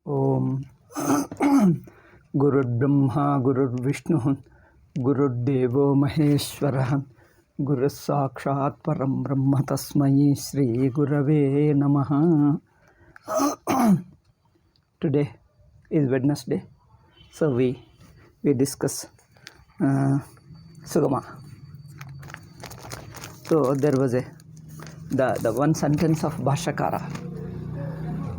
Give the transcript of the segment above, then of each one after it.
Om Gurur Brahma Gurur Vishnu Gurur Devo Maheshwara Guru Sakshat Param Brahma Tasmai Shri Gurave Namaha. Today is Wednesday, so we discuss Sugama. So there was the one sentence of Bhashyakara.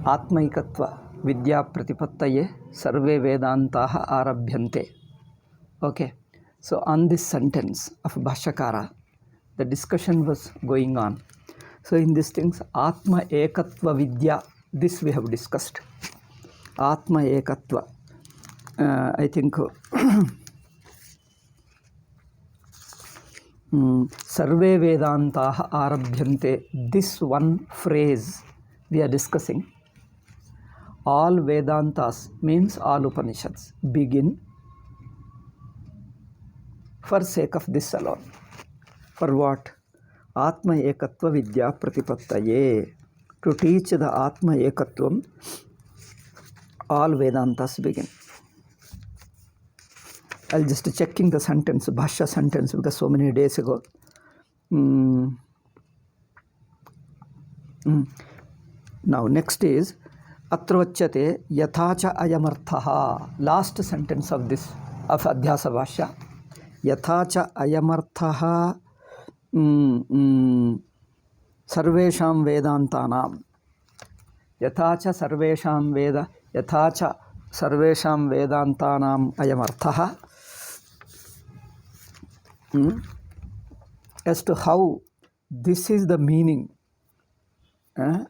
Atmaikatva Vidya Pratipattaye Sarve Vedantaha Arabhyante. Okay, so on this sentence of Bhashyakara, the discussion was going on. So in these things, Atma Ekatva Vidya, this we have discussed. Atma Ekatva. I think Sarve Vedantaha Arabhyante, this one phrase we are discussing. All Vedantas means all Upanishads begin for sake of this alone. For what? Atma Ekatva Vidya Pratipattaye. To teach the Atma Ekatvam, all Vedantas begin. I'll just checking the sentence, Bhashya sentence, because so many days ago. Now next is Atravachyate Yathacha Ayamarthaha. Last sentence of this, of Adhyasa Bhashya. Yathacha Ayamarthaha Sarvesham Vedantanam. Yathacha Sarvesham Veda. Yathacha Sarvesham Vedantanam Ayamarthaha. As to how this is the meaning.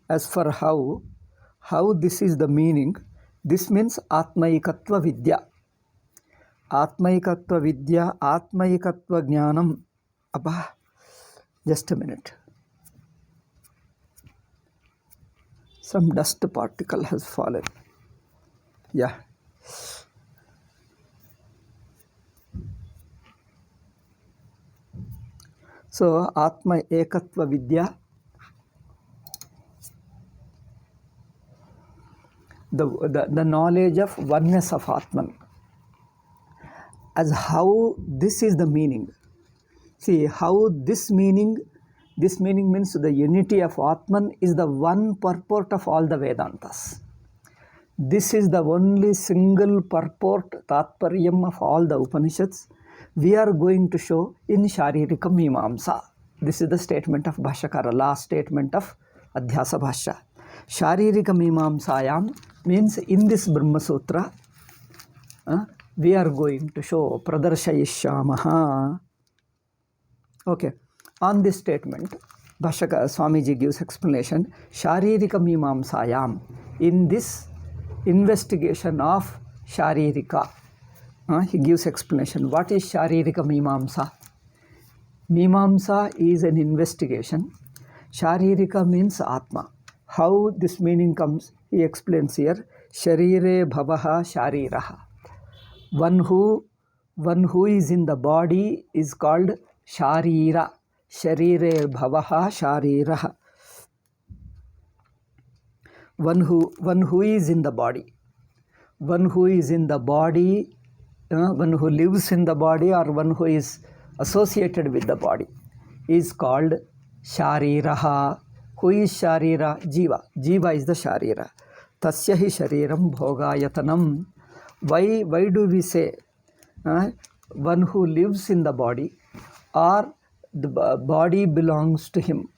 As for how this is the meaning, this means Atmaikatva Vidya. Atmaikatva Vidya, Atmaikatva Jnanam. Abba, just a minute. Some dust particle has fallen. Yeah. So, Atma Ekatva Vidya. The knowledge of oneness of Atman. As how this is the meaning. See, how this meaning means the unity of Atman is the one purport of all the Vedantas. This is the only single purport, Tatparyam of all the Upanishads. We are going to show in Sharirika Mimamsa. This is the statement of Bhashyakara, last statement of Adhyasa Bhashya. Sharirika Mimamsayam means in this Brahma Sutra, we are going to show Pradarshayishyamaha. Okay, on this statement, Bhashyakara Swamiji gives explanation. Sharirika Mimamsayam, in this investigation of Sharirika, he gives explanation. What is Sharirika Mimamsa? Mimamsa is an investigation. Sharirika means Atma. How this meaning comes, he explains here. Sharire bhavaha shariraha. One who is in the body is called Sharira. Sharire bhavaha shariraha. One who is in the body. One who is in the body, one who lives in the body, or one who is associated with the body is called Shariraha. Who is Sharira? Jiva. Jiva is the Sharira. Tasya hi shariram bhogayatanam. Why do we say one who lives in the body or the body belongs to him?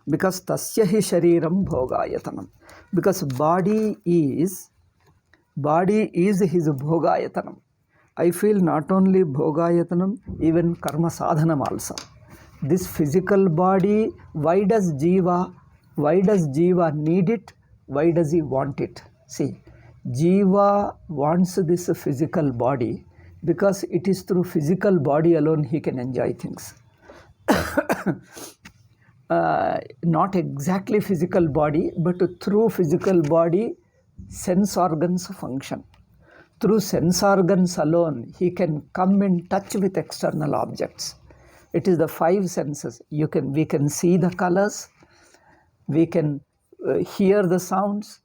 Because tasya hi shariram bhogayatanam. Because body is his bhogayatanam. I feel not only bhogayatanam, even karma sadhanam also. This physical body, why does Jiva need it? Why does he want it? See, Jiva wants this physical body because it is through physical body alone he can enjoy things. Not exactly physical body, but through physical body, sense organs function. Through sense organs alone, he can come in touch with external objects. It is the five senses. We can see the colors, we can hear the sounds,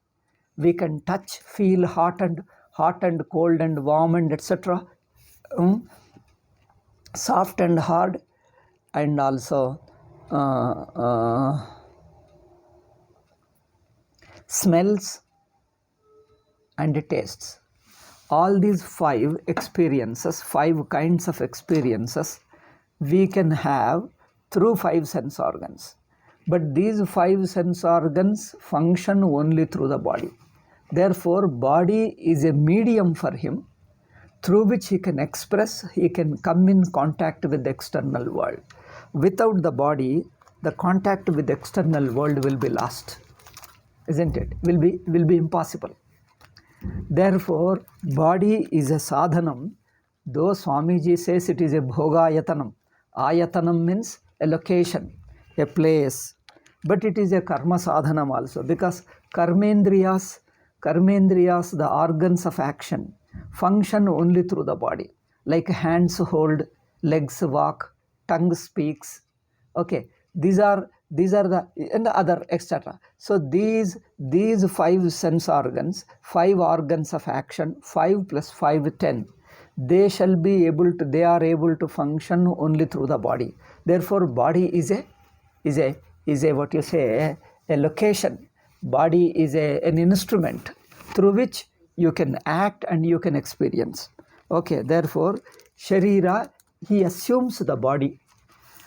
we can touch, feel hot and cold and warm and etc. Soft and hard, and also smells and tastes. All these 5 experiences, 5 kinds of experiences, we can have through 5 sense organs. But these 5 sense organs function only through the body. Therefore, body is a medium for him through which he can express, he can come in contact with the external world. Without the body, the contact with the external world will be lost, isn't it? Will be impossible. Therefore, body is a sadhanam. Though Swamiji says it is a bhogayatanam. Ayatanam means a location, a place. But it is a karma sadhanam also, because karmendriyas, the organs of action, function only through the body. Like hands hold, legs walk, tongue speaks. Okay, these are the and other etc. So these 5 sense organs, 5 organs of action, 5 plus 5 10. They are able to function only through the body. Therefore, body is a what you say, a location. Body is an instrument through which you can act and you can experience. Okay, therefore, Sharira, he assumes the body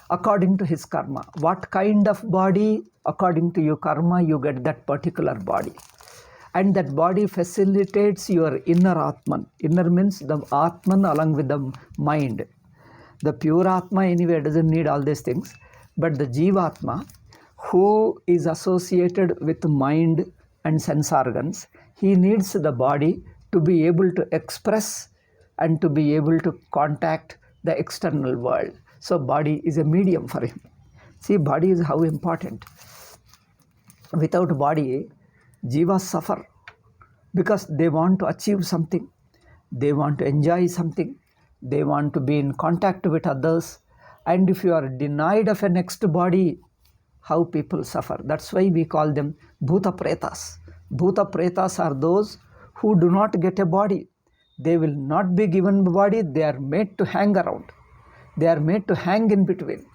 according to his karma. What kind of body? According to your karma, you get that particular body. And that body facilitates your inner Atman. Inner means the Atman along with the mind. The pure Atma anyway doesn't need all these things. But the Jivatma, who is associated with mind and sense organs, he needs the body to be able to express and to be able to contact the external world. So body is a medium for him. See, body is how important. Without body, jivas suffer because they want to achieve something. They want to enjoy something. They want to be in contact with others. And if you are denied of a next body, how people suffer. That's why we call them Bhuta Pretas. Bhuta Pretas are those who do not get a body. They will not be given a body. They are made to hang around. They are made to hang in between.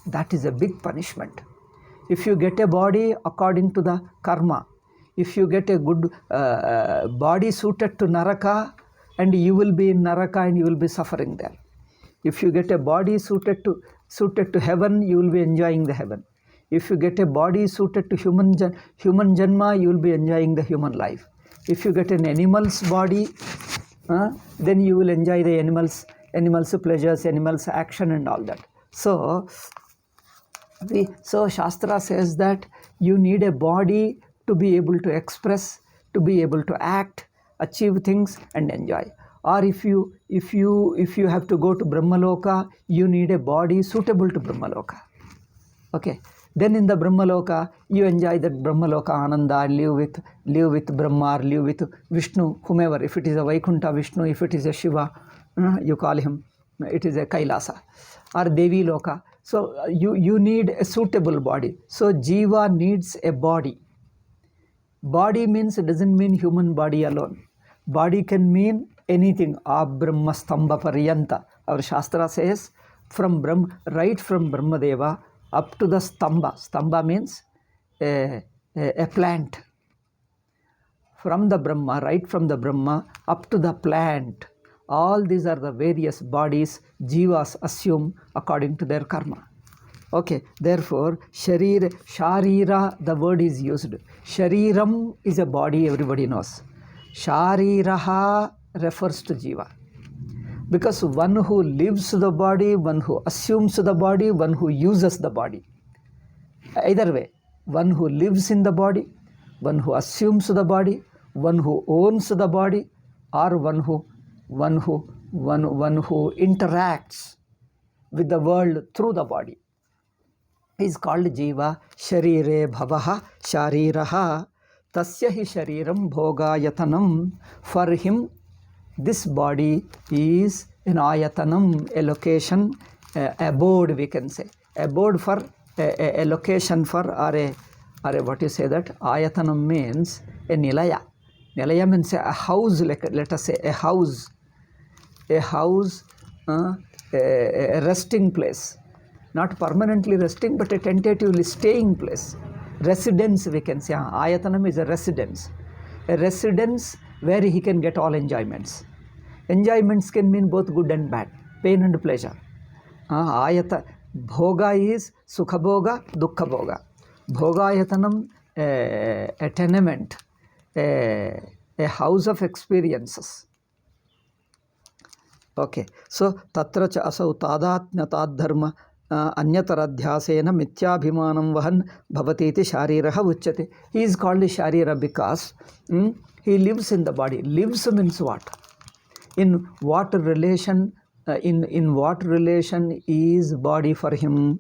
That is a big punishment. If you get a body according to the karma, if you get a good body suited to Naraka, and you will be in Naraka and you will be suffering there. If you get a body suited to heaven, you will be enjoying the heaven. If you get a body suited to human janma, you will be enjoying the human life. If you get an animal's body, then you will enjoy the animals' pleasures, animals' action and all that. So Shastra says that you need a body to be able to express, to be able to act, achieve things and enjoy. Or if you have to go to Brahmaloka, you need a body suitable to Brahmaloka. Okay. Then in the Brahmaloka, you enjoy that Brahmaloka Ananda, live with Brahma, live with Vishnu, whomever. If it is a Vaikuntha Vishnu, if it is a Shiva, you call him, it is a Kailasa. Or Devi Loka. So you need a suitable body. So Jiva needs a body. Body means, it doesn't mean human body alone. Body can mean anything. Brahma Stamba Paryanta. Our Shastra says, right from Brahmadeva up to the Stamba. Stamba means a plant. From the Brahma, right from the Brahma up to the plant. All these are the various bodies jivas assume according to their karma. Okay, therefore, Sharira, the word is used. Shariram is a body, everybody knows. Shariraha refers to jiva. Because one who lives the body, one who assumes the body, one who uses the body. Either way, one who lives in the body, one who assumes the body, one who owns the body, or one who interacts with the world through the body is called jiva. Sharire bhavaha shariraha tasya hi shariram bhogayatanam. For him, this body is an ayatanam, a location, abode, we can say. Abode for a location for, or what you say that? Ayatanam means a nilaya. Nilaya means a house, let us say a house, a resting place. Not permanently resting, but a tentatively staying place. Residence, we can say. Ayatanam is a residence. A residence where he can get all enjoyments. Enjoyments can mean both good and bad, pain and pleasure. Ayata, bhoga is sukha bhoga, dukkha bhoga. Bhogayatanam, a tenement, a house of experiences. Okay, so tatra cha asau tadatnyatad dharma anyataradhyasena mityabhimanam vahan bhavatiti shariraha uchyate. He is called sharira because he lives in the body. Lives means what? In what relation? In what relation is body for him?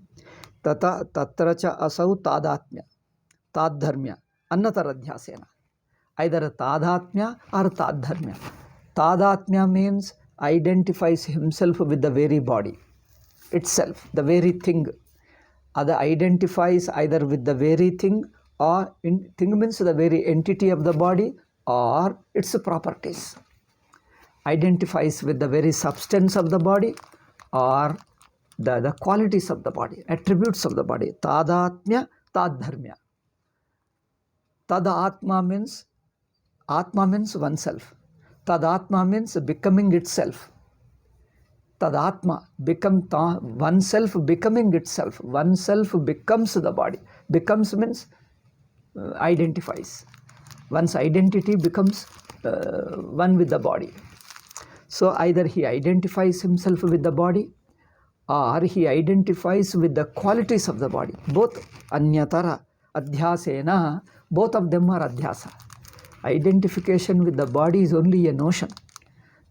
Tatra cha asau tadatnya, tadharmya, annataradhyasena. Either tadatmya or tadharmya. Tadatmya means identifies himself with the very body itself, the very thing. Other identifies either with the very thing, or thing means the very entity of the body or its properties. Identifies with the very substance of the body or the qualities of the body, attributes of the body. Tadatmya, tadharmya. Tadatma means, atma means oneself. Tadatma means becoming itself. Tadatma, oneself becoming itself. Oneself becomes the body. Becomes means identifies. One's identity becomes one with the body. So either he identifies himself with the body or he identifies with the qualities of the body. Both anyatara, adhyasena, both of them are adhyasa. Identification with the body is only a notion.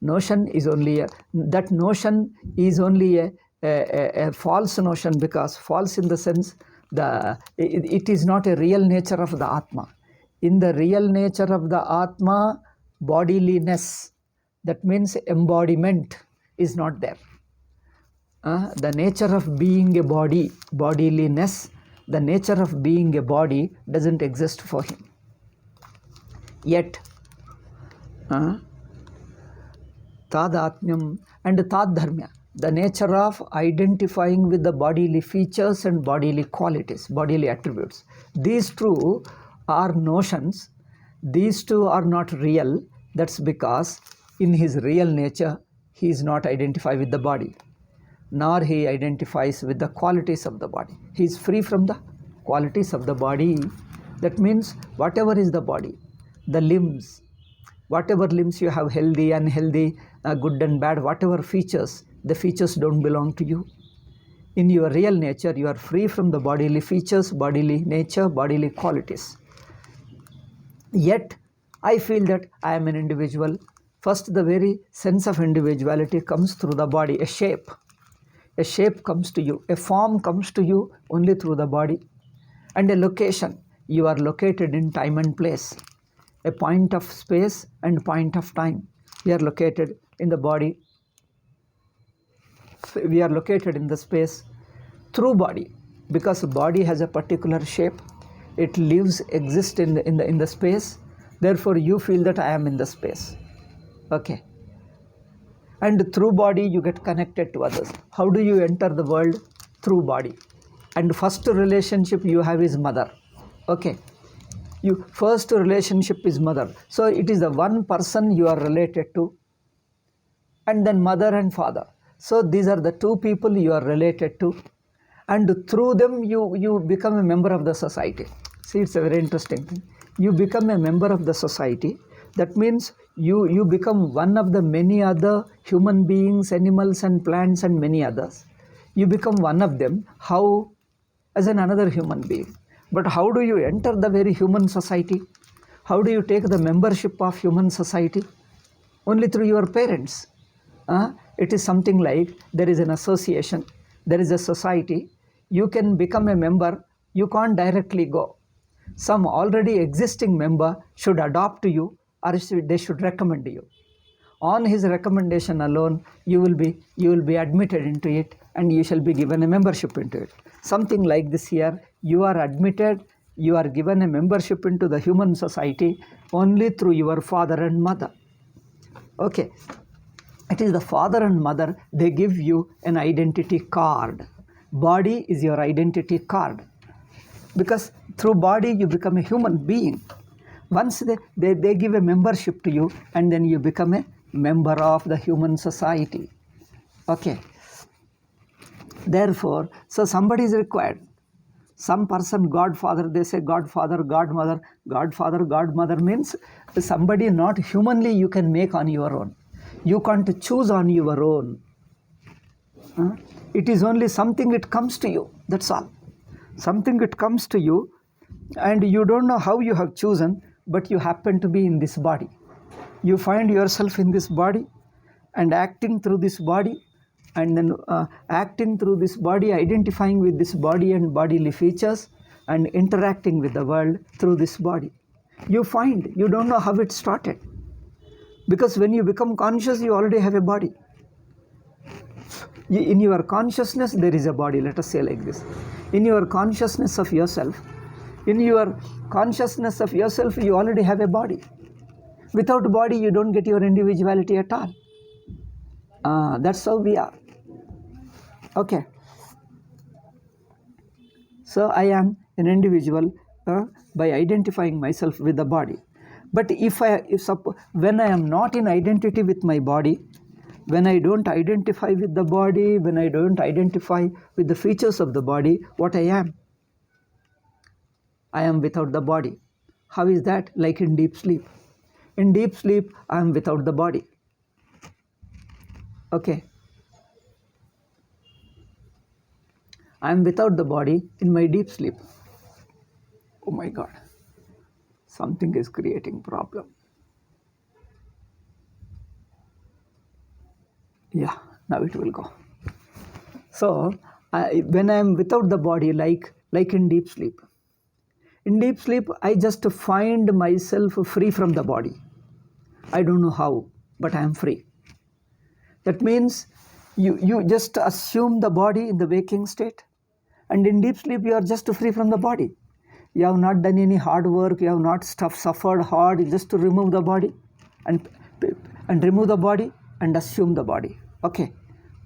Notion is only that notion is only a false notion, because false in the sense it is not a real nature of the Atma. In the real nature of the Atma, bodiliness, that means embodiment, is not there. The nature of being a body, bodiliness, the nature of being a body doesn't exist for him. Yet, tadatmyam and tadharmya, the nature of identifying with the bodily features and bodily qualities, bodily attributes. These two are notions. These two are not real. That's because in his real nature, he is not identified with the body, nor he identifies with the qualities of the body. He is free from the qualities of the body. That means whatever is the body, the limbs, whatever limbs you have, healthy, unhealthy, good and bad, whatever features, the features don't belong to you. In your real nature, you are free from the bodily features, bodily nature, bodily qualities. Yet, I feel that I am an individual. First, the very sense of individuality comes through the body, a shape. A shape comes to you, a form comes to you only through the body. And a location, you are located in time and place. A point of space and point of time. We are located in the body. We are located in the space through body, because body has a particular shape. It lives, exists in the space. Therefore, you feel that I am in the space. Okay. And through body, you get connected to others. How do you enter the world? Through body. And first relationship you have is mother. Okay. First relationship is mother. So it is the one person you are related to, and then mother and father. So these are the two people you are related to, and through them you become a member of the society. See, it's a very interesting thing. You become a member of the society. That means you become one of the many other human beings, animals and plants and many others. You become one of them. How? As another human being. But how do you enter the very human society? How do you take the membership of human society? Only through your parents. It is something like there is an association, there is a society. You can become a member, you can't directly go. Some already existing member should adopt you, or they should recommend you. On his recommendation alone, you will be admitted into it, and you shall be given a membership into it. Something like this here, you are admitted, You are given a membership into the human society only through your father and mother. Okay. It is the father and mother, they give you an identity card. Body is your identity card. Because through body you become a human being. Once they give a membership to you, and then you become a member of the human society. Okay. Therefore, so somebody is required. Some person, godfather, they say godfather, godmother. Godfather, godmother means somebody not humanly you can make on your own. You can't choose on your own. It is only something it comes to you. That's all. Something it comes to you, and you don't know how you have chosen, but you happen to be in this body. You find yourself in this body and acting through this body, and then acting through this body, identifying with this body and bodily features, and interacting with the world through this body. You find, you don't know how it started. Because when you become conscious, you already have a body. In your consciousness, there is a body, let us say like this. In your consciousness of yourself, you already have a body. Without body, you don't get your individuality at all. That's how we are. Okay. So I am an individual by identifying myself with the body. But when I am not in identity with my body, when I don't identify with the body, when I don't identify with the features of the body, what I am? I am without the body. How is that? Like in deep sleep. In deep sleep, I am without the body. Okay. I am without the body in my deep sleep. Oh my God. Something is creating problem. Yeah, now it will go. So, when I am without the body, like in deep sleep. In deep sleep, I just find myself free from the body. I don't know how, but I am free. That means you just assume the body in the waking state, and in deep sleep, you are just free from the body. You have not done any hard work, you have not suffered hard just to remove the body and remove the body and assume the body. Okay,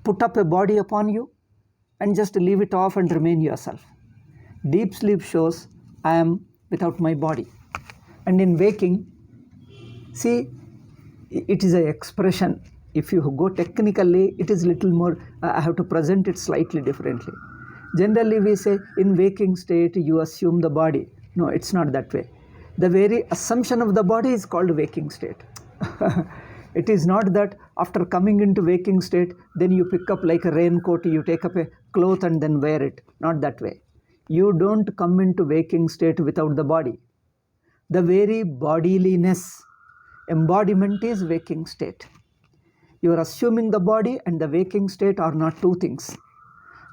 put up a body upon you and just leave it off and remain yourself. Deep sleep shows I am without my body. And in waking, see, it is an expression. If you go technically, it is little more, I have to present it slightly differently. Generally, we say in waking state, you assume the body. No, it's not that way. The very assumption of the body is called waking state. It is not that after coming into waking state, then you pick up like a raincoat, you take up a cloth and then wear it. Not that way. You don't come into waking state without the body. The very bodiliness, embodiment is waking state. You are assuming the body and the waking state are not two things.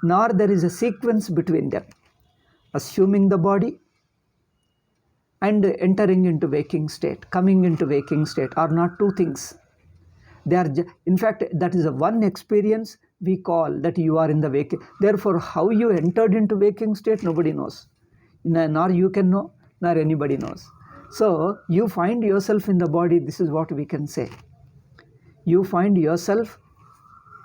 Nor there is a sequence between them. Assuming the body and entering into waking state, coming into waking state are not two things. They are, in fact, that is a one experience we call that you are in the waking. Therefore, how you entered into waking state, nobody knows. Nor you can know, nor anybody knows. So, you find yourself in the body, this is what we can say. You find yourself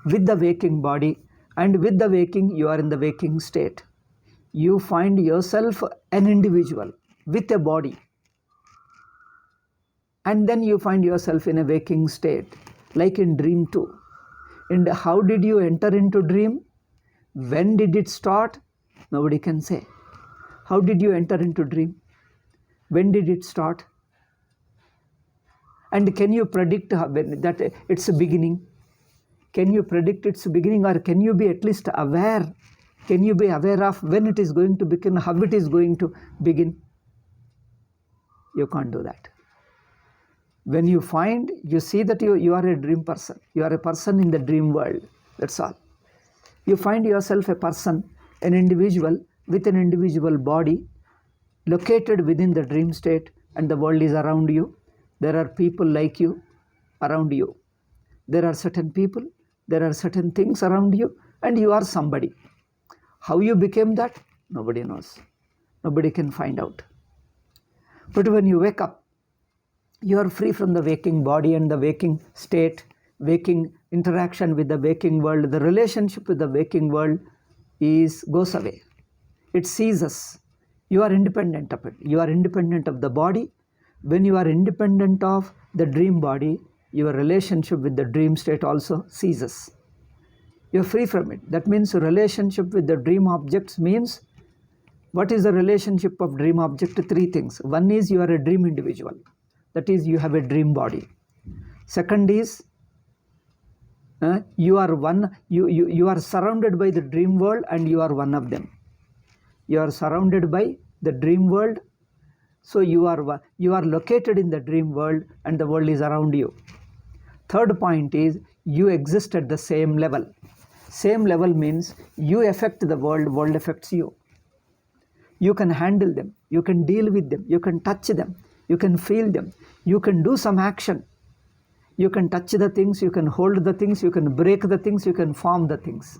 with the waking body, and with the waking, you are in the waking state. You find yourself an individual with a body. And then you find yourself in a waking state, like in dream too. And how did you enter into dream? When did it start? Nobody can say. How did you enter into dream? When did it start? And can you predict that it's a beginning? Can you predict its beginning, or can you be at least aware? Can you be aware of when it is going to begin, how it is going to begin? You can't do that. When you find, you see that you are a dream person. You are a person in the dream world. That's all. You find yourself a person, an individual with an individual body located within the dream state, and the world is around you. There are people like you around you. There are certain people, there are certain things around you, and you are somebody. How you became that? Nobody knows. Nobody can find out. But when you wake up, you are free from the waking body and the waking state, waking interaction with the waking world. The relationship with the waking world goes away. It ceases. You are independent of it. You are independent of the body. When you are independent of the dream body, your relationship with the dream state also ceases. You are free from it. That means relationship with the dream objects means, what is the relationship of dream object? Three things. One is you are a dream individual. That is, you have a dream body. Second is you are one. You are surrounded by the dream world and you are one of them. You are surrounded by the dream world, so you are located in the dream world and the world is around you. Third point is you exist at the same level. Same level means you affect the world, world affects you. You can handle them, you can deal with them, you can touch them, you can feel them, you can do some action. You can touch the things, you can hold the things, you can break the things, you can form the things.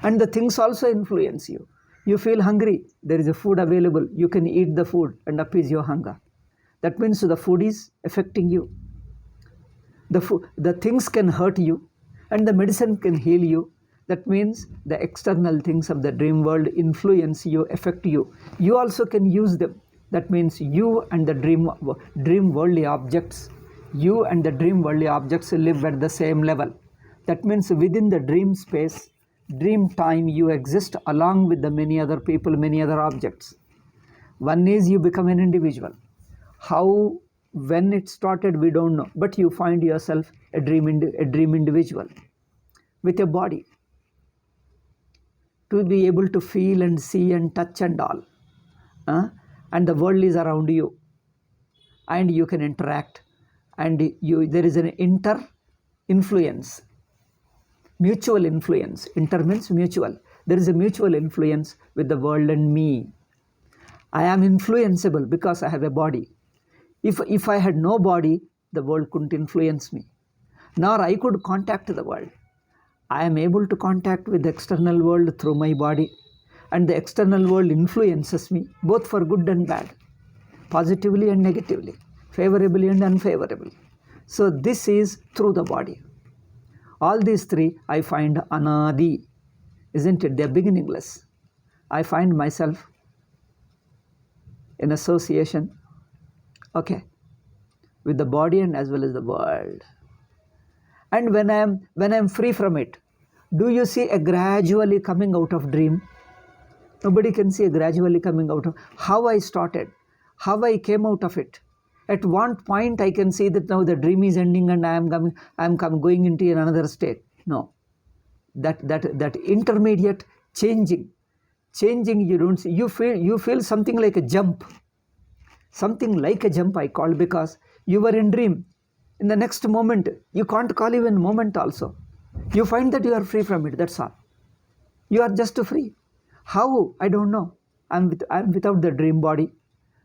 And the things also influence you. You feel hungry, there is a food available, you can eat the food and appease your hunger. That means the food is affecting you. The things can hurt you and the medicine can heal you. That means the external things of the dream world influence you, affect you. You also can use them. That means you and the dream worldly objects, you and the dream worldly objects live at the same level. That means within the dream space, dream time, you exist along with the many other people, many other objects. One is you become an individual. How, when it started, we don't know. But you find yourself a dream individual with a body to be able to feel and see and touch and all. And the world is around you. And you can interact. And there is an inter-influence. Mutual influence. Inter means mutual. There is a mutual influence with the world and me. I am influenceable because I have a body. If I had no body, the world couldn't influence me. Nor I could contact the world. I am able to contact with the external world through my body. And the external world influences me, both for good and bad, positively and negatively, favorably and unfavorably. So this is through the body. All these three I find anadi, isn't it? They're beginningless. I find myself in association, with the body and as well as the world. And when I am free from it, do you see a gradually coming out of dream? Nobody can see a gradually coming out of how I started, how I came out of it. At one point I can see that now the dream is ending and I am going into another state. No, that intermediate changing you don't see. You feel something like a jump. Something like a jump I call, because you were in dream. In the next moment, you can't call even moment also. You find that you are free from it, that's all. You are just free. How? I don't know. I'm without the dream body.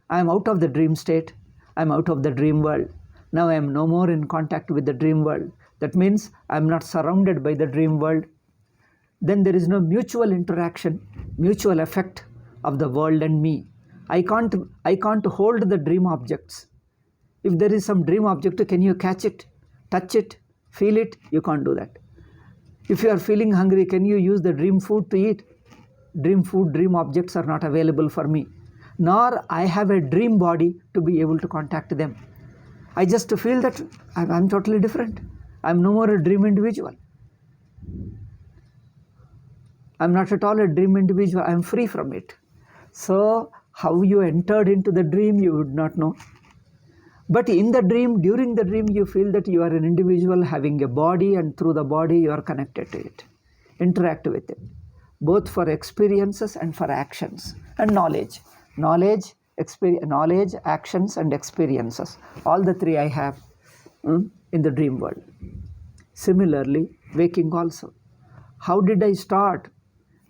I am out of the dream state. I am out of the dream world. Now I am no more in contact with the dream world. That means I am not surrounded by the dream world. Then there is no mutual interaction, mutual effect of the world and me. I can't hold the dream objects. If there is some dream object, can you catch it, touch it, feel it? You can't do that. If you are feeling hungry, can you use the dream food to eat? Dream food, dream objects are not available for me. Nor I have a dream body to be able to contact them. I just feel that I'm totally different. I'm no more a dream individual. I'm not at all a dream individual. I'm free from it. So how you entered into the dream, you would not know. But in the dream, during the dream, you feel that you are an individual having a body, and through the body you are connected to it. Interact with it, both for experiences and for actions and knowledge. Knowledge, actions and experiences. All the three I have in the dream world. Similarly, waking also. How did I start?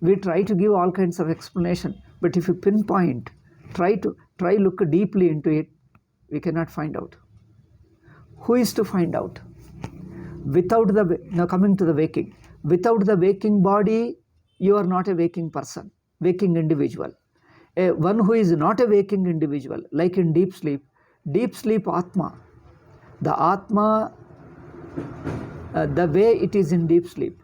We try to give all kinds of explanation, but if you pinpoint, try look deeply into it, we cannot find out. Who is to find out? Now coming to the waking. Without the waking body, you are not a waking person, waking individual. one who is not a waking individual, like in deep sleep Atma, the Atma, the way it is in deep sleep,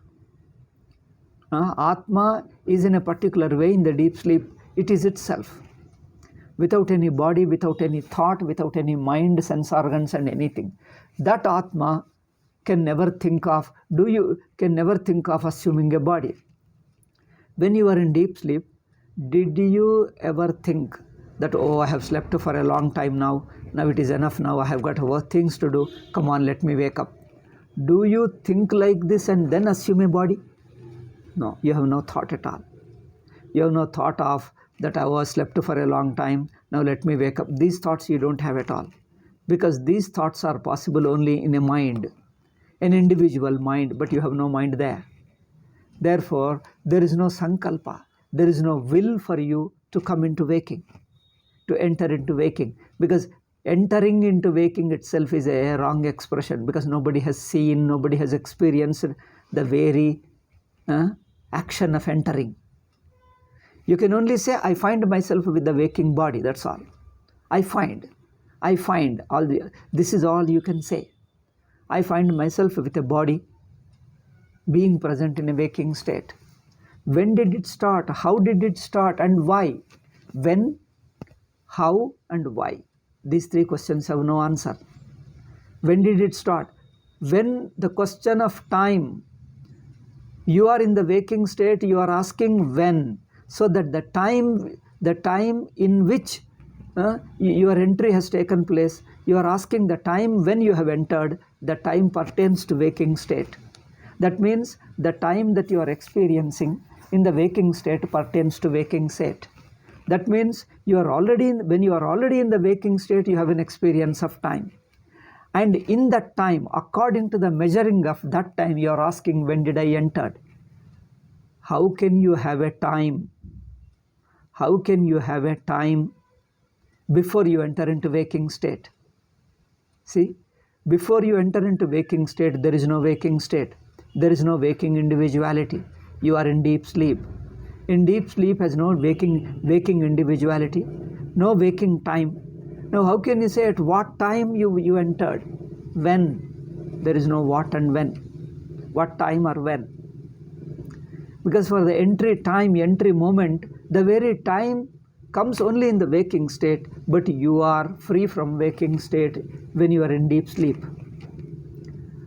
Atma is in a particular way in the deep sleep. It is itself, without any body, without any thought, without any mind, sense organs and anything. That Atma can never think of assuming a body. When you are in deep sleep, did you ever think that, oh, I have slept for a long time now it is enough, now I have got things to do, come on, let me wake up? Do you think like this and then assume a body? No, you have no thought at all. You have no thought of that I was slept for a long time, now let me wake up. These thoughts you don't have at all, because these thoughts are possible only in a mind, an individual mind, but you have no mind there. Therefore, there is no sankalpa, there is no will for you to come into waking, to enter into waking, because entering into waking itself is a wrong expression, because nobody has seen, nobody has experienced the very action of entering. You can only say, I find myself with the waking body, that's all. I find all this is all you can say. I find myself with a body being present in a waking state. When did it start? How did it start? And why? When, how, and why? These three questions have no answer. When did it start? When the question of time, you are in the waking state, you are asking when, so that the time in which your entry has taken place, you are asking the time when you have entered, the time pertains to waking state. That means the time that you are experiencing in the waking state pertains to waking state. That means when you are already in the waking state, you have an experience of time. And in that time, according to the measuring of that time, you are asking, when did I enter? How can you have a time? How can you have a time before you enter into waking state? See, before you enter into waking state, there is no waking state. There is no waking individuality. You are in deep sleep. In deep sleep has no waking individuality, no waking time. Now, how can you say at what time you entered? When? There is no what and when. What time or when? Because for the entry moment, the very time comes only in the waking state, but you are free from waking state when you are in deep sleep.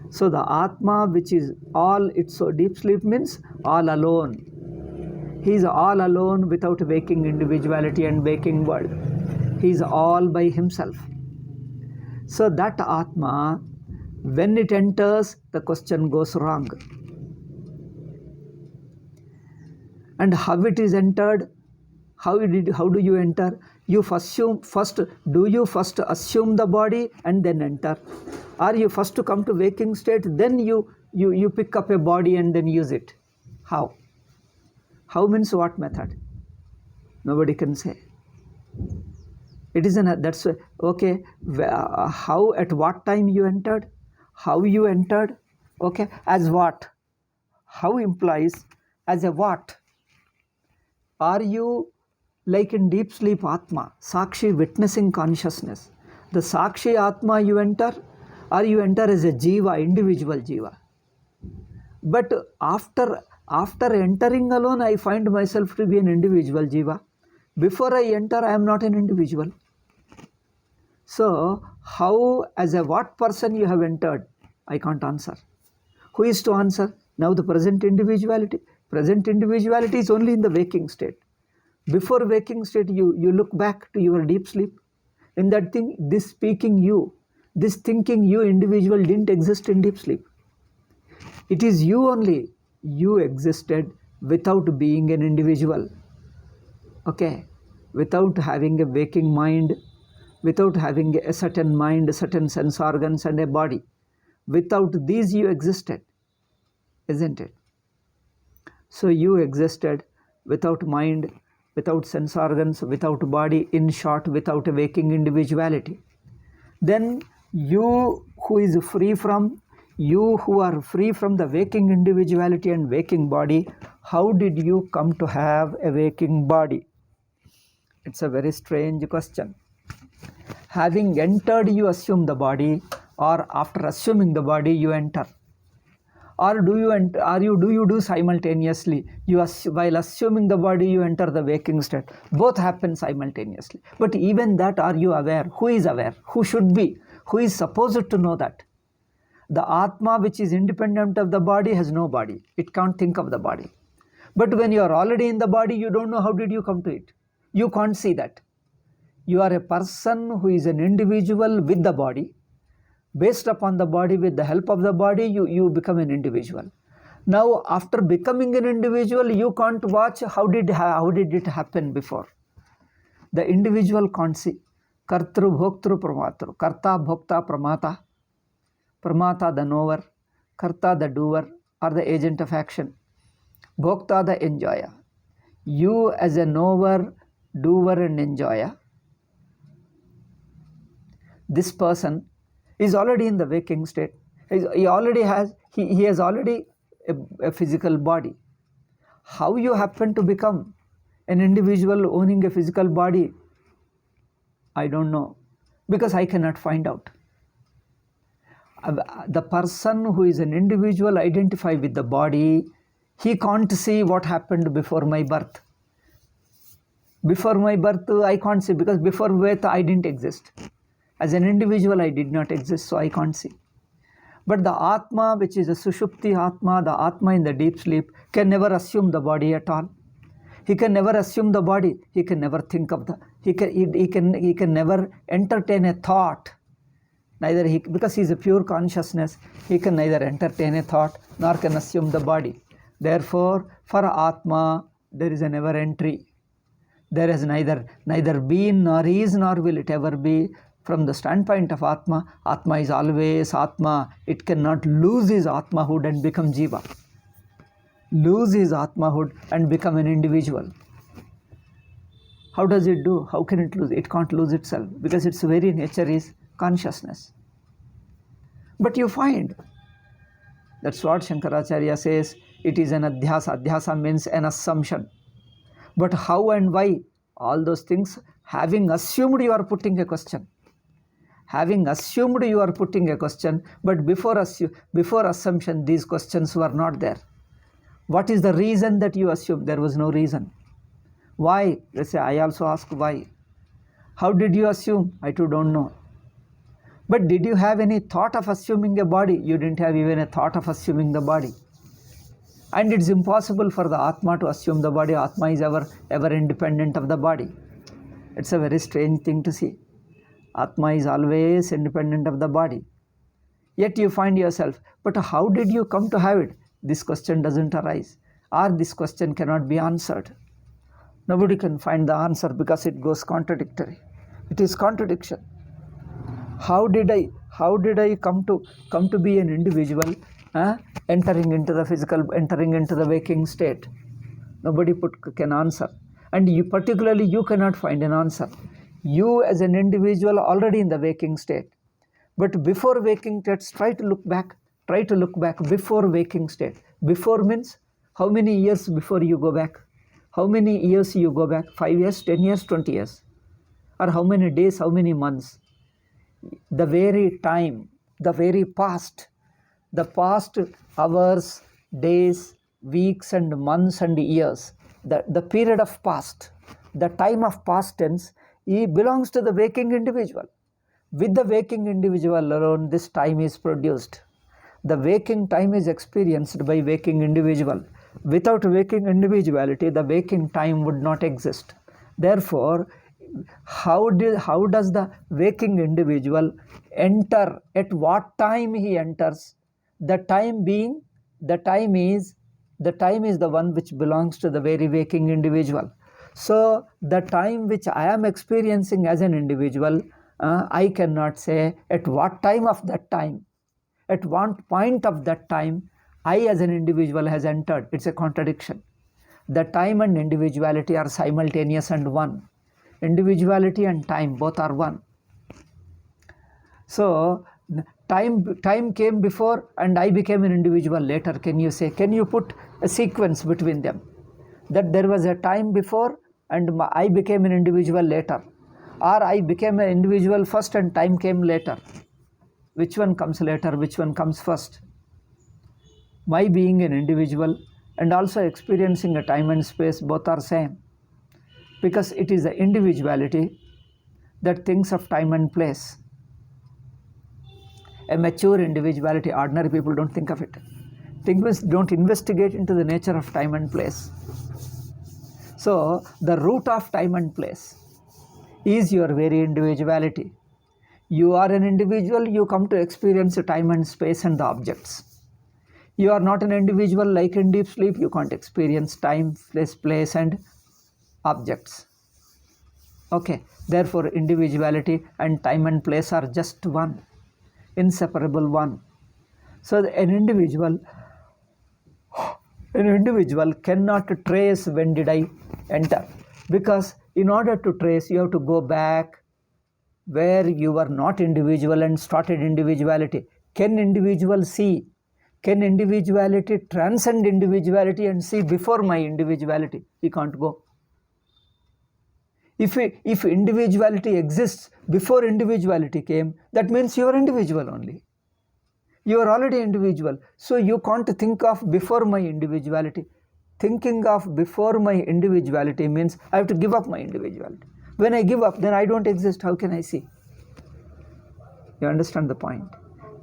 So the Atma, which is all, so deep sleep means all alone. He is all alone without waking individuality and waking world. He is all by himself. So that Atma, when it enters, the question goes wrong. And how it is entered? How do you enter? Do you first assume the body and then enter? Or you first to come to waking state, then you pick up a body and then use it? How? How means what method? Nobody can say. It is that's okay. How, at what time you entered? How you entered? Okay, as what? How implies as a what? Are you like in deep sleep Atma, Sakshi witnessing consciousness? The Sakshi Atma you enter, or you enter as a Jiva, individual Jiva? But after entering alone, I find myself to be an individual Jiva. Before I enter, I am not an individual. So, how, as a what person you have entered? I can't answer. Who is to answer? Now the present individuality. Present individuality is only in the waking state. Before waking state, you look back to your deep sleep. In that thing, this speaking you, this thinking you individual didn't exist in deep sleep. It is you only. You existed without being an individual. Okay? Without having a waking mind, without having a certain mind, certain sense organs and a body. Without these you existed, isn't it? So you existed without mind, without sense organs, without body, in short, without a waking individuality. Then you who are free from the waking individuality and waking body, how did you come to have a waking body? It's a very strange question. Having entered, you assume the body, or after assuming the body, you enter? Or do you do simultaneously? While assuming the body, you enter the waking state. Both happen simultaneously. But even that, are you aware? Who is aware? Who should be? Who is supposed to know that? The Atma, which is independent of the body, has no body. It can't think of the body. But when you are already in the body, you don't know how did you come to it. You can't see that. You are a person who is an individual with the body. Based upon the body, with the help of the body, you become an individual. Now, after becoming an individual, you can't watch how did it happen before. The individual can't see. Kartru, bhoktru, pramatru. Karta, bhokta, pramata. Pramata, the knower. Karta, the doer, or the agent of action. Bhokta, the enjoyer. You as a knower, doer, and enjoyer, this person is already in the waking state. He has already a physical body. How you happen to become an individual owning a physical body, I don't know, because I cannot find out. The person who is an individual identified with the body, he can't see what happened before my birth. Before my birth, I can't see, because before birth, I didn't exist. As an individual, I did not exist, so I can't see. But the Atma, which is a Sushupti Atma, the Atma in the deep sleep, can never assume the body at all. He can never assume the body. He can never think of the. He can never entertain a thought. Because he is a pure consciousness, he can neither entertain a thought nor can assume the body. Therefore, for Atma, there is a never entry. There has neither been nor is nor will it ever be. From the standpoint of Atma, Atma is always Atma. It cannot lose his Atmahood and become Jiva. Lose his Atmahood and become an individual. How does it do? How can it lose? It can't lose itself, because its very nature is consciousness. But you find, that's what Shankaracharya says, it is an Adhyasa. Adhyasa means an assumption. But how and why? All those things, having assumed, you are putting a question. Having assumed, you are putting a question, but before assumption, these questions were not there. What is the reason that you assumed? There was no reason. Why? Let's say, I also ask why. How did you assume? I too don't know. But did you have any thought of assuming a body? You didn't have even a thought of assuming the body. And it's impossible for the Atma to assume the body. Atma is ever independent of the body. It's a very strange thing to see. Atma is always independent of the body. Yet you find yourself, but how did you come to have it? This question doesn't arise, or this question cannot be answered. Nobody can find the answer because it goes contradictory. It is contradiction. How did I come to be an individual, entering into the waking state? Nobody can answer. And you cannot find an answer. You as an individual already in the waking state. But before waking state, try to look back before waking state. Before means how many years before you go back? How many years you go back? 5 years, 10 years, 20 years? Or how many days, how many months? The very time, the very past, the past hours, days, weeks and months and years, the period of past, the time of past tense, it belongs to the waking individual. With the waking individual alone, this time is produced. The waking time is experienced by waking individual. Without waking individuality, the waking time would not exist. Therefore, how does the waking individual enter? At what time he enters? The time is the one which belongs to the very waking individual. So the time which I am experiencing as an individual, I cannot say at what time of that time, at what point of that time I as an individual has entered. It's a contradiction. The time and individuality are simultaneous and one. Individuality and time both are one. So time came before and I became an individual later. Can you put a sequence between them? That there was a time before and I became an individual later, or I became an individual first and time came later. Which one comes later? Which one comes first? My being an individual and also experiencing a time and space, both are same, because it is the individuality that thinks of time and place. A mature individuality, ordinary people don't think of it. Don't investigate into the nature of time and place. So the root of time and place is your very individuality. You are an individual, you come to experience time and space and the objects. You are not an individual, like in deep sleep, you can't experience time, place and objects. Okay, therefore individuality and time and place are just one, inseparable one. So an individual cannot trace when did I enter, because in order to trace you have to go back where you were not individual and started individuality. Can individuality transcend individuality and see before my individuality? He can't go. If individuality exists before individuality came, that means you are individual only. You are already individual. So you can't think of before my individuality. Thinking of before my individuality means I have to give up my individuality. When I give up, then I don't exist. How can I see? You understand the point?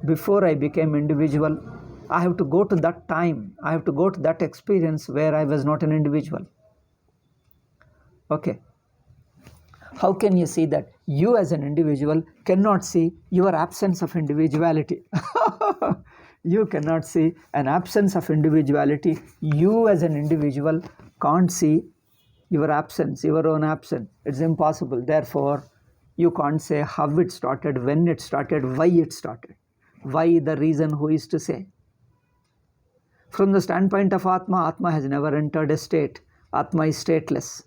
Before I became individual, I have to go to that time. I have to go to that experience where I was not an individual. Okay. How can you see that? You as an individual cannot see your absence of individuality. You cannot see an absence of individuality. You as an individual can't see your absence, your own absence. It's impossible. Therefore, you can't say how it started, when it started, why it started. Why, the reason, who is to say. From the standpoint of Atma, Atma has never entered a state. Atma is stateless.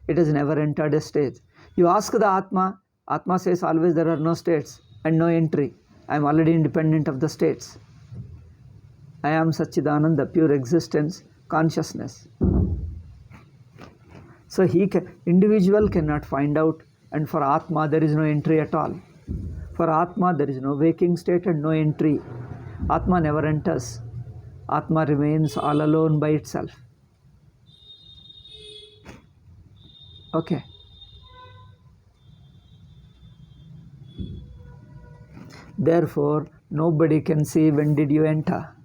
It has never entered a state. You ask the Atma, Atma says always there are no states and no entry. I am already independent of the states. I am Satchidananda, pure existence, consciousness. So individual cannot find out, and for Atma there is no entry at all. For Atma there is no waking state and no entry. Atma never enters. Atma remains all alone by itself. Okay. Therefore, nobody can see when did you enter.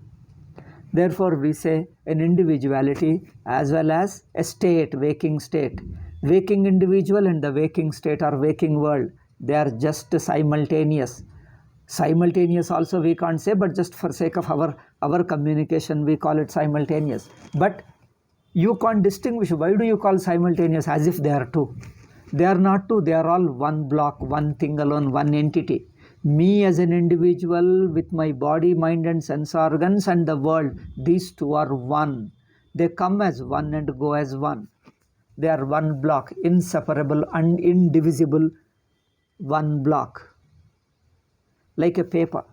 Therefore, we say an individuality as well as a state, waking state. Waking individual and the waking state or waking world, they are just simultaneous. Simultaneous also we can't say, but just for sake of our communication, we call it simultaneous. But you can't distinguish. Why do you call simultaneous as if they are two? They are not two. They are all one block, one thing alone, one entity. Me as an individual with my body, mind and sense organs and the world, these two are one. They come as one and go as one. They are one block, inseparable and indivisible, one block. Like a paper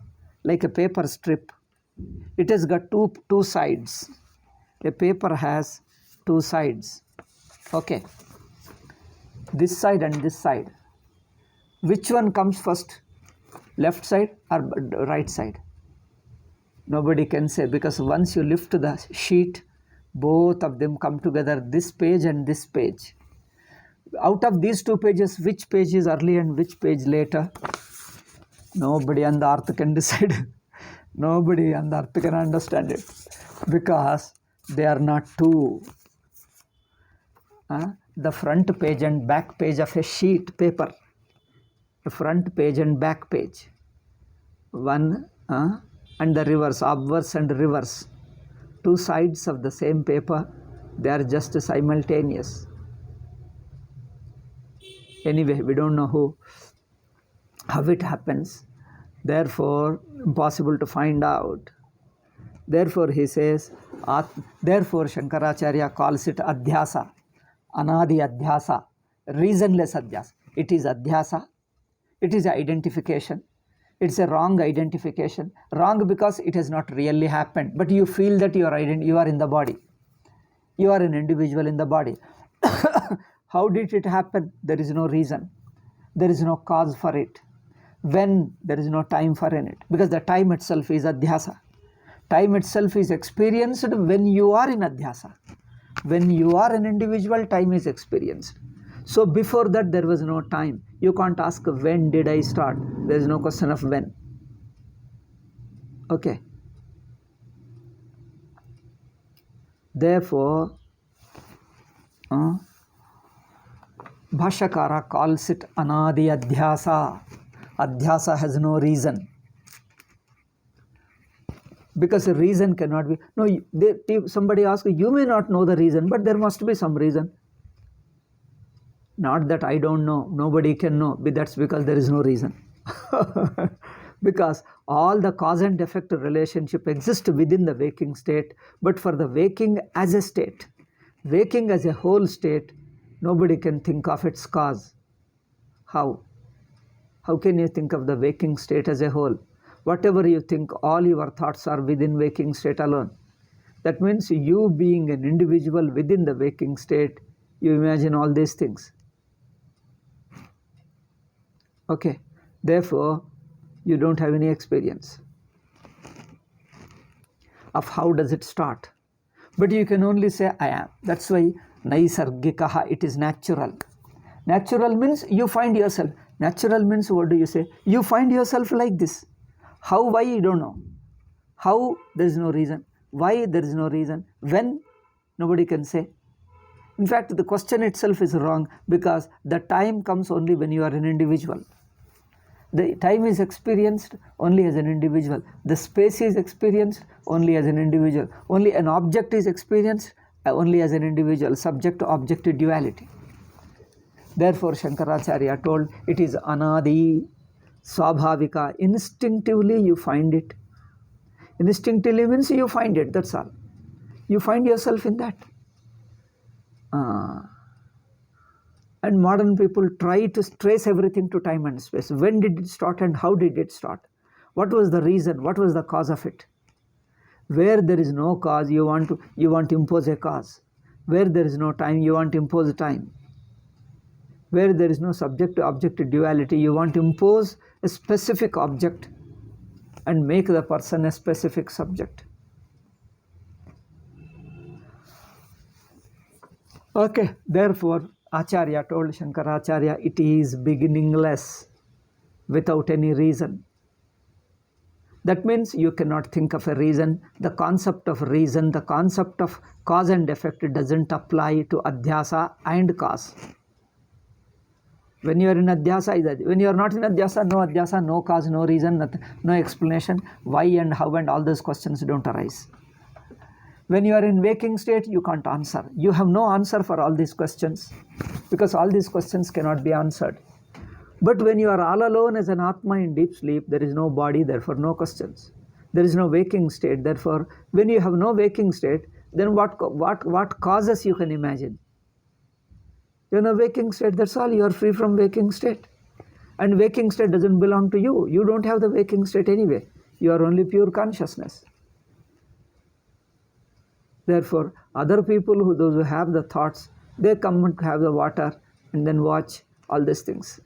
strip. It has got two sides. A paper has two sides. Okay. This side and this side. Which one comes first? Left side or right side? Nobody can say, because once you lift the sheet, both of them come together, this page and this page. Out of these two pages, which page is early and which page later? Nobody on the earth can decide. Nobody on the earth can understand it, because they are not two. The front page and back page of a sheet paper. The front page and back page. One and the reverse, obverse and reverse. Two sides of the same paper, they are just simultaneous. Anyway, we don't know how it happens. Therefore, impossible to find out. Therefore, he says, therefore Shankaracharya calls it Adhyasa, Anadi Adhyasa, reasonless Adhyasa. It is Adhyasa. It is identification. It's a wrong identification. Wrong because it has not really happened. But you feel that you are in the body. You are an individual in the body. How did it happen? There is no reason. There is no cause for it. When? There is no time for it. Because the time itself is Adhyasa. Time itself is experienced when you are in Adhyasa. When you are an individual, time is experienced. So before that, there was no time. You can't ask when did I start. There is no question of when. Okay. Therefore, Bhashyakara calls it Anadi Adhyasa. Adhyasa has no reason. Because a reason cannot be. No, somebody asks, you may not know the reason, but there must be some reason. Not that I don't know, nobody can know, but that's because there is no reason. Because all the cause and effect relationship exists within the waking state, but for the waking as a state, waking as a whole state, nobody can think of its cause. How? How can you think of the waking state as a whole? Whatever you think, all your thoughts are within waking state alone. That means you being an individual within the waking state, you imagine all these things. Okay, therefore, you don't have any experience of how does it start. But you can only say, I am. That's why Naisargikaha, it is natural. Natural means you find yourself. Natural means what do you say? You find yourself like this. How, why, you don't know. How, there is no reason. Why, there is no reason. When, nobody can say. In fact, the question itself is wrong because the time comes only when you are an individual. The time is experienced only as an individual. The space is experienced only as an individual. Only an object is experienced only as an individual, subject to object duality. Therefore, Shankaracharya told it is Anadi, Swabhavika. Instinctively you find it. Instinctively means you find it, that's all. You find yourself in that. And modern people try to trace everything to time and space. When did it start and how did it start? What was the reason? What was the cause of it? Where there is no cause, you want to impose a cause. Where there is no time, you want to impose time. Where there is no subject to object duality, you want to impose a specific object and make the person a specific subject. Okay, therefore, Acharya told Shankaracharya, it is beginningless without any reason. That means you cannot think of a reason. The concept of reason, the concept of cause and effect doesn't apply to Adhyasa and cause. When you are in Adhyasa, when you are not in Adhyasa, no cause, no reason, no explanation, why and how and all those questions don't arise. When you are in waking state, you can't answer. You have no answer for all these questions because all these questions cannot be answered. But when you are all alone as an Atma in deep sleep, there is no body, therefore no questions. There is no waking state. Therefore, when you have no waking state, then what causes you can imagine? You are in a waking state, that's all. You are free from waking state. And waking state doesn't belong to you. You don't have the waking state anyway. You are only pure consciousness. Therefore, other people, those who have the thoughts, they come and have the water and then watch all these things.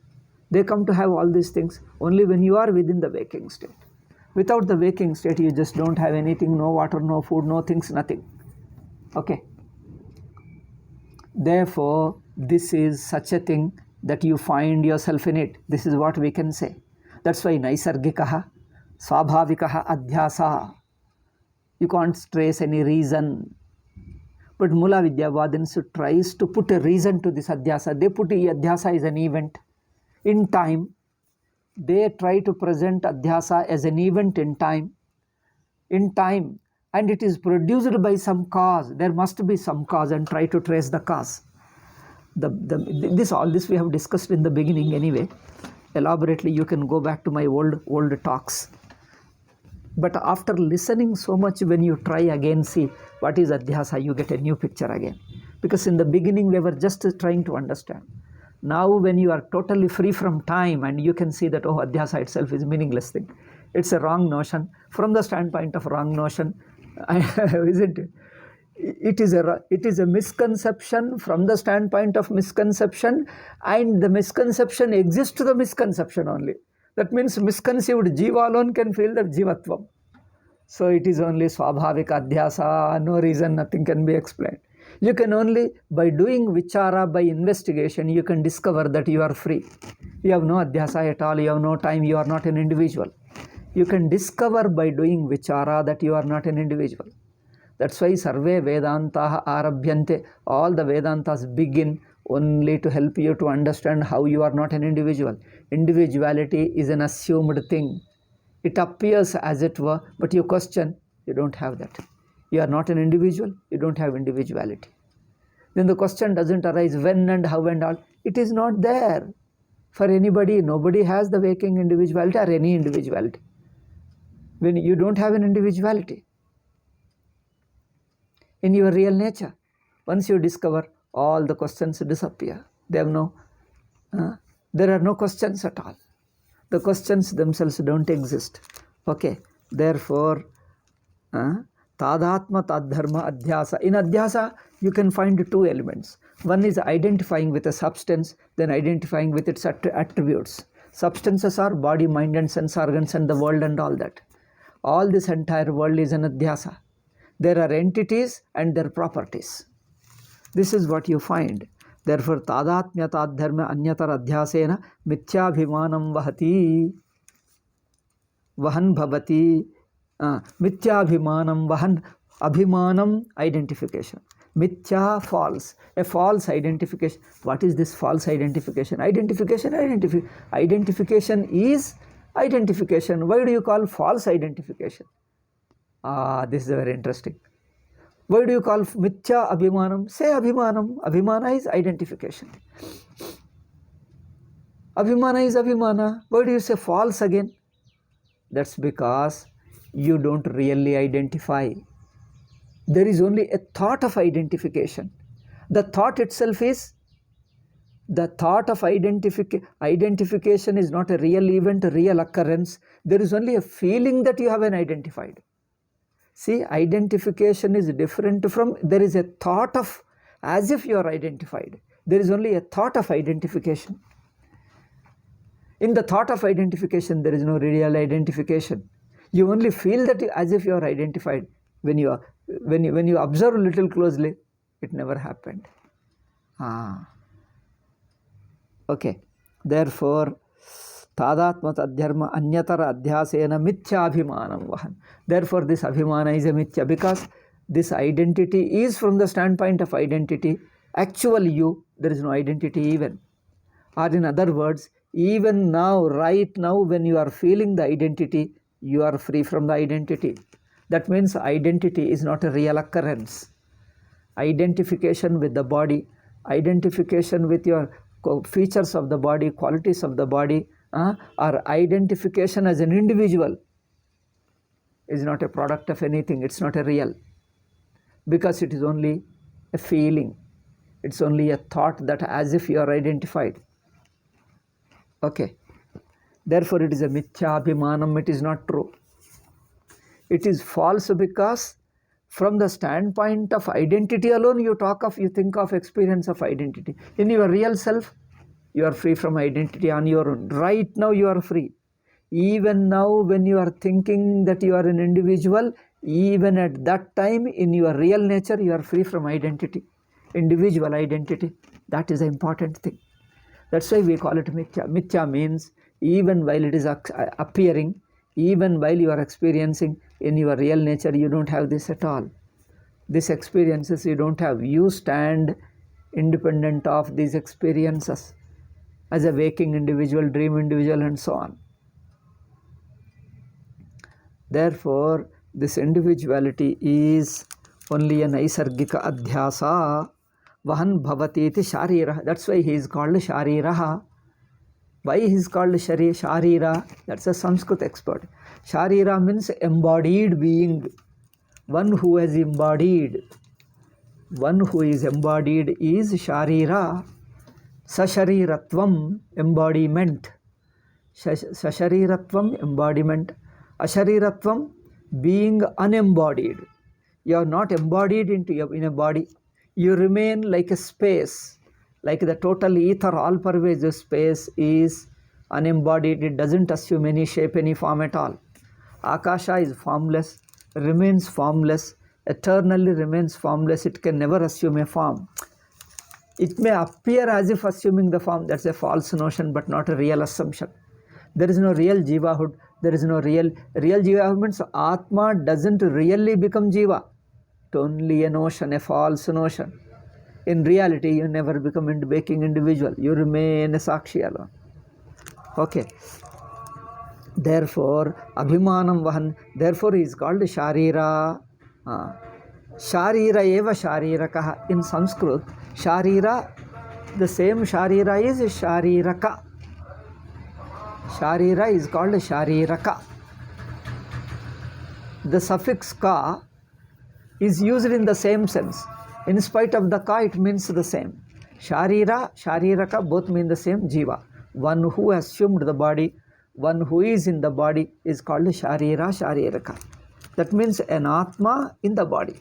They come to have all these things only when you are within the waking state. Without the waking state, you just don't have anything, no water, no food, no things, nothing. Okay. Therefore, this is such a thing that you find yourself in it. This is what we can say. That's why Naisargikaha, Swabhavikaha, Adhyasa. You can't trace any reason. But Mula Vidyavadins tries to put a reason to this Adhyasa. They put Adhyasa as an event in time. They try to present Adhyasa as an event in time, and it is produced by some cause. There must be some cause and try to trace the cause. All this we have discussed in the beginning anyway. Elaborately, you can go back to my old talks. But after listening so much, when you try again, see what is Adhyasa, you get a new picture again. Because in the beginning, we were just trying to understand. Now, when you are totally free from time and you can see that, oh, Adhyasa itself is a meaningless thing. It's a wrong notion. From the standpoint of wrong notion, isn't it? it is a misconception from the standpoint of misconception, and the misconception exists to the misconception only. That means misconceived jiva alone can feel the jivatvam. So it is only swabhavika adhyasa, no reason, nothing can be explained. You can only, by doing vichara, by investigation, you can discover that you are free. You have no adhyasa at all, you have no time, you are not an individual. You can discover by doing vichara that you are not an individual. That's why Sarve Vedantaha Arabhyante, all the Vedantas begin only to help you to understand how you are not an individual. Individuality is an assumed thing. It appears as it were, but you question, you don't have that. You are not an individual, you don't have individuality. Then the question doesn't arise when and how and all. It is not there for anybody. Nobody has the waking individuality or any individuality. When you don't have an individuality in your real nature, once you discover, all the questions disappear. They have there are no questions at all. The questions themselves don't exist. Okay, therefore, tadatma tadharma adhyasa. In adhyasa, you can find two elements. One is identifying with a substance, then identifying with its attributes. Substances are body, mind, and sense organs, and the world, and all that. All this entire world is an adhyasa. There are entities and their properties. This is what you find. Therefore, tadatmya tadharma anyatar adhyasena mithyabhimanam vahati vahan bhavati. Mithyabhimanam vahan, abhimanam, identification. Mithya, false. A false identification. What is this false identification? Identification is identification. Why do you call false identification? This is very interesting. Why do you call mithya abhimanam? Say abhimanam. Abhimana is identification. Abhimana is abhimana. Why do you say false again? That's because you don't really identify. There is only a thought of identification. The thought itself is, the thought of identification is not a real event, a real occurrence. There is only a feeling that you have an identified. See, identification is different from, there is a thought of as if you are identified. There is only a thought of identification. In the thought of identification, there is no real identification. You only feel that as if you are identified. When you observe a little closely, it never happened. Okay. Therefore, tadatma tadhyarma anyatara adhyasena mithya abhimanam vahan. Therefore, this abhimana is a mithya, because this identity is from the standpoint of identity. Actual you, there is no identity even. Or in other words, even now, right now, when you are feeling the identity, you are free from the identity. That means identity is not a real occurrence. Identification with the body, identification with your features of the body, qualities of the body, or identification as an individual is not a product of anything. It's not a real, because it is only a feeling. It's only a thought that as if you are identified. Okay. Therefore, it is a mithya abhimanam. It is not true. It is false because from the standpoint of identity alone, you think of experience of identity. In your real self, you are free from identity on your own. Right now, you are free. Even now, when you are thinking that you are an individual, even at that time, in your real nature, you are free from identity, individual identity. That is the important thing. That's why we call it mithya. Mithya means even while it is appearing, even while you are experiencing, in your real nature, you don't have this at all. These experiences you don't have. You stand independent of these experiences as a waking individual, dream individual, and so on. Therefore, this individuality is only a naisargika adhyasa. Vahan bhavati iti sharira. That's why he is called sharira. Why he is called sharira? That's a Sanskrit expert. Sharira means embodied being. One who has embodied. One who is embodied is sharira. Sashariratvam, embodiment. Sashariratvam, embodiment. Ashariratvam, being unembodied. You are not embodied in a body. You remain like a space, like the total ether, all-pervasive space is unembodied. It doesn't assume any shape, any form at all. Akasha is formless, remains formless, eternally remains formless. It can never assume a form. It may appear as if assuming the form. That's a false notion, but not a real assumption. There is no real jivahood. There is no real jivahood means Atma doesn't really become jiva. It's only a notion, a false notion. In reality, you never become a waking individual. You remain a sakshi alone. Okay. Therefore, abhimanam vahan. Therefore, he is called sharira. Sharira eva sharirakaha. In Sanskrit, sharira, the same sharira is shariraka. Sharira is called shariraka. The suffix ka is used in the same sense. In spite of the ka, it means the same. Sharira, shariraka both mean the same. Jiva. One who assumed the body, one who is in the body is called sharira, shariraka. That means an atma in the body.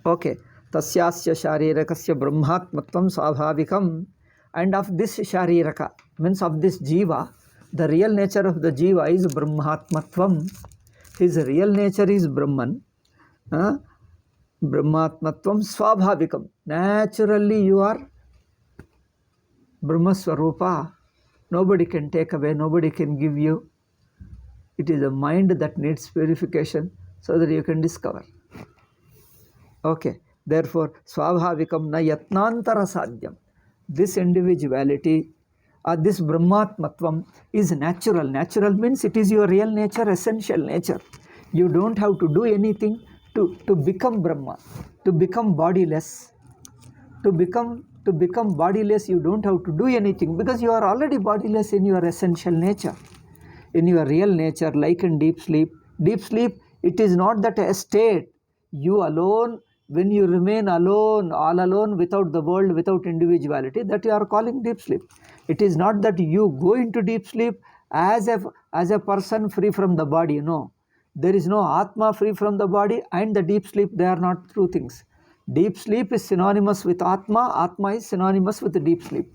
Okay. Tasyasya sharirakasya brahmatmatvam svabhavikam. And of this shariraka, means of this jiva, the real nature of the jiva is brahmatmatvam. His real nature is Brahman. Brahmatmatvam svabhavikam. Naturally you are Brahma Swarupa. Nobody can take away, nobody can give you. It is a mind that needs purification so that you can discover. Okay. Therefore, svabhavikam na yatnantara sadhyam. This individuality or this brahmatmatvam is natural. Natural means it is your real nature, essential nature. You don't have to do anything to become Brahma, to become bodiless. To become bodiless, you don't have to do anything because you are already bodiless in your essential nature. In your real nature, like in deep sleep. Deep sleep, it is not that a state. You alone, when you remain alone, all alone, without the world, without individuality, that you are calling deep sleep. It is not that you go into deep sleep as a person free from the body. No. There is no Atma free from the body and the deep sleep. They are not true things. Deep sleep is synonymous with Atma. Atma is synonymous with the deep sleep.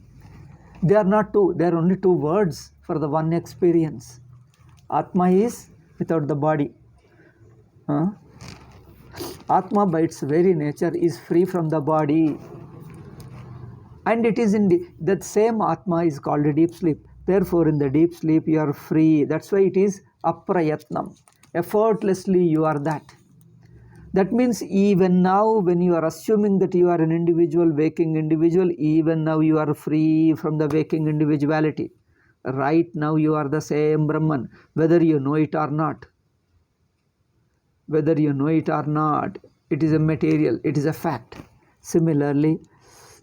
They are not two. They are only two words for the one experience. Atma is without the body. Atma by its very nature is free from the body. And it is in that same Atma is called deep sleep. Therefore, in the deep sleep, you are free. That's why it is aprayatnam. Effortlessly, you are that. That means even now, when you are assuming that you are an individual, waking individual, even now you are free from the waking individuality. Right now, you are the same Brahman, whether you know it or not. Whether you know it or not, it is a material, it is a fact. Similarly,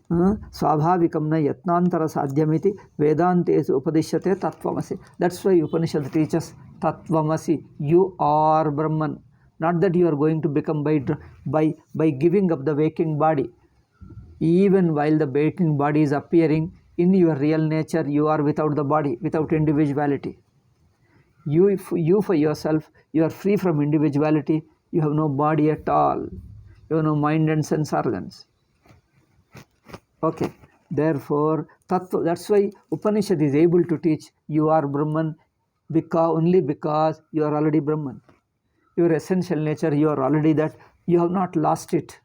Swabhavikam na yatnantara sadhyamiti Vedantesu upadishyate tattvamasi. That's why Upanishad teaches tattvamasi. You are Brahman. Not that you are going to become by giving up the waking body. Even while the waking body is appearing, in your real nature, you are without the body, without individuality. You for yourself, you are free from individuality. You have no body at all. You have no mind and sense organs. Okay. Therefore, tattva, that's why Upanishad is able to teach you are Brahman only because you are already Brahman. Your essential nature, you are already that. You have not lost it.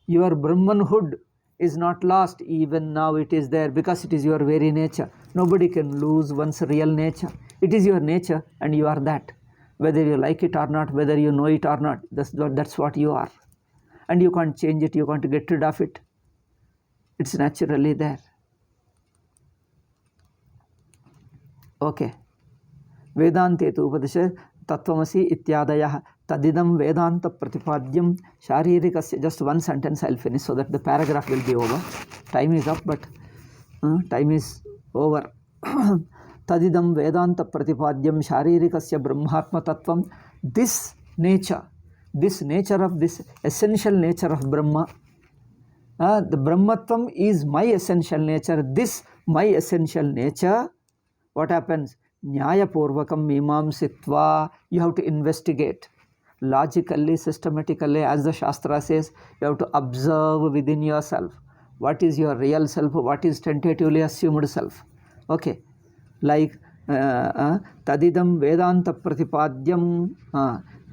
Your Brahmanhood is not lost. Even now it is there because it is your very nature. Nobody can lose one's real nature. It is your nature and you are that. Whether you like it or not, whether you know it or not, that's what you are. And you can't change it, you can't get rid of it. It's naturally there. Okay. Vedante tu upadisha tattvamasi ityadayah tadidam vedanta pratipadyam sharirikasya. Just one sentence I'll finish so that the paragraph will be over. Time is up, but time is over. Tadidam vedanta pratipadyam sharirikasya brahmatma tattvam. This nature of this essential nature of Brahma, the Brahmatvam is my essential nature. This my essential nature, what happens? Nyaya purvakam mimam sitva. You have to investigate. logically, systematically, as the Shastra says, you have to observe within yourself. What is your real self? What is tentatively assumed self? Okay. Like Tadidam Vedanta Pratipadyam.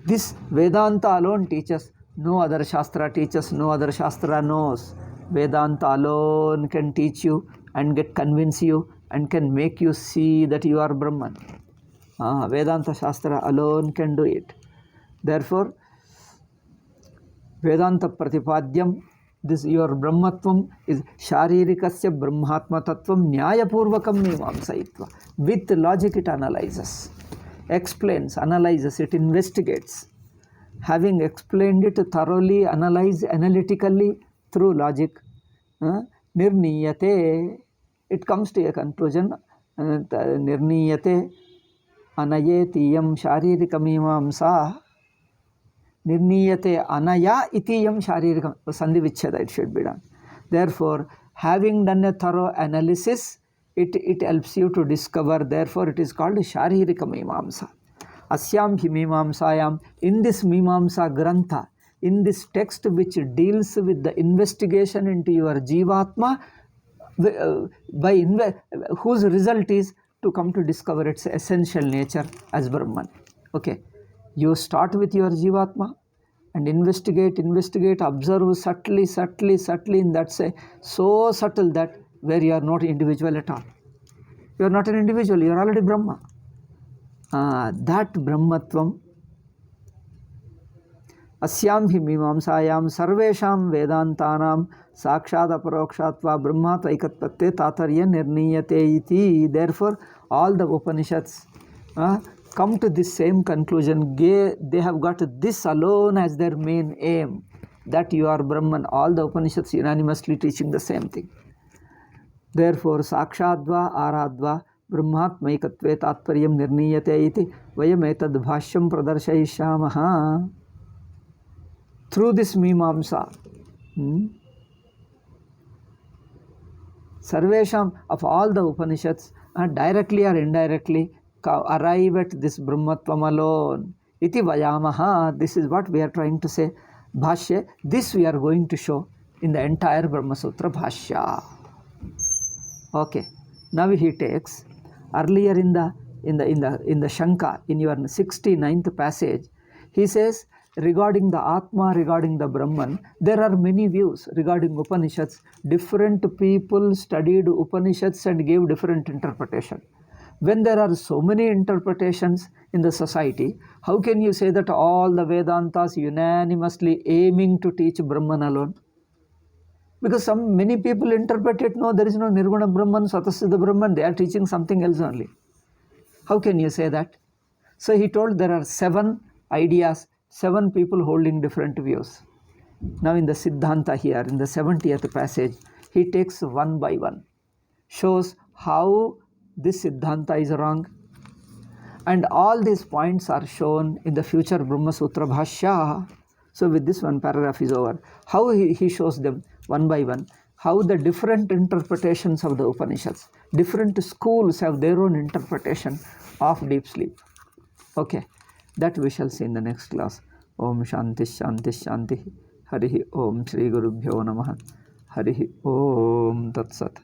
This Vedanta alone teaches. No other Shastra teaches, no other Shastra knows. Vedanta alone can teach you and convince you and can make you see that you are Brahman. Vedanta Shastra alone can do it. Therefore, Vedanta Pratipadyam, this your Brahmatvam is Sharirikasya Brahmatma Tattvam Nyayapurvakam Mimamsaitva. With logic it analyzes, explains, analyzes, it investigates. Having explained it thoroughly, analyzed analytically through logic, Nirniyate, it comes to a conclusion. Nirniyate Anayetiyam Sharirikam Nirniyate anaya itiyam sharirikam. Sandhi vichcheda, it should be done. Therefore, having done a thorough analysis, it helps you to discover. Therefore, it is called sharirika mimamsa. Asyam hi mimamsayam. In this mimamsa grantha, in this text which deals with the investigation into your jivatma, whose result is to come to discover its essential nature as Brahman. Okay. You start with your jivatma and investigate, observe subtly, in that say, so subtle that where you are not individual at all. You are not an individual, you are already Brahma. That Brahmatvam, Asyam hi mimamsayam sarvesham vedantanam sakshad aparokshatva brahmatva ikatpatte tatarya nirniyate iti. Therefore, all the Upanishads come to this same conclusion. They have got this alone as their main aim, that you are Brahman. All the Upanishads unanimously teaching the same thing. Therefore, Sakshadva Aradva Brahmatmaikatve Tatparyam Nirniyate iti Vayam etad Bhashyam Pradarshayishyamaha. Through this Mimamsa, Sarvesham, of all the Upanishads, directly or indirectly, arrive at this Brahmatvam alone. Iti Vayamaha. This is what we are trying to say. Bhashya. This we are going to show in the entire Brahma Sutra Bhashya. Okay. Now he takes earlier in the Shanka, in your 69th passage, he says regarding the Atma, regarding the Brahman, there are many views regarding Upanishads. Different people studied Upanishads and gave different interpretation. When there are so many interpretations in the society, how can you say that all the Vedantas unanimously aiming to teach Brahman alone? Because many people interpret it, no, there is no Nirguna Brahman, Satasthita Brahman, they are teaching something else only. How can you say that? So he told there are 7 ideas, 7 people holding different views. Now in the Siddhanta here, in the 70th passage, he takes one by one, shows how this Siddhanta is wrong. And all these points are shown in the future Brahma Sutra Bhashya. So with this one paragraph is over. How he shows them one by one, how the different interpretations of the Upanishads, different schools have their own interpretation of deep sleep. Okay, that we shall see in the next class. Om Shanti Shanti Shanti. Harihi Om Shri Gurubhyo Namaha. Harihi Om Tat Sat.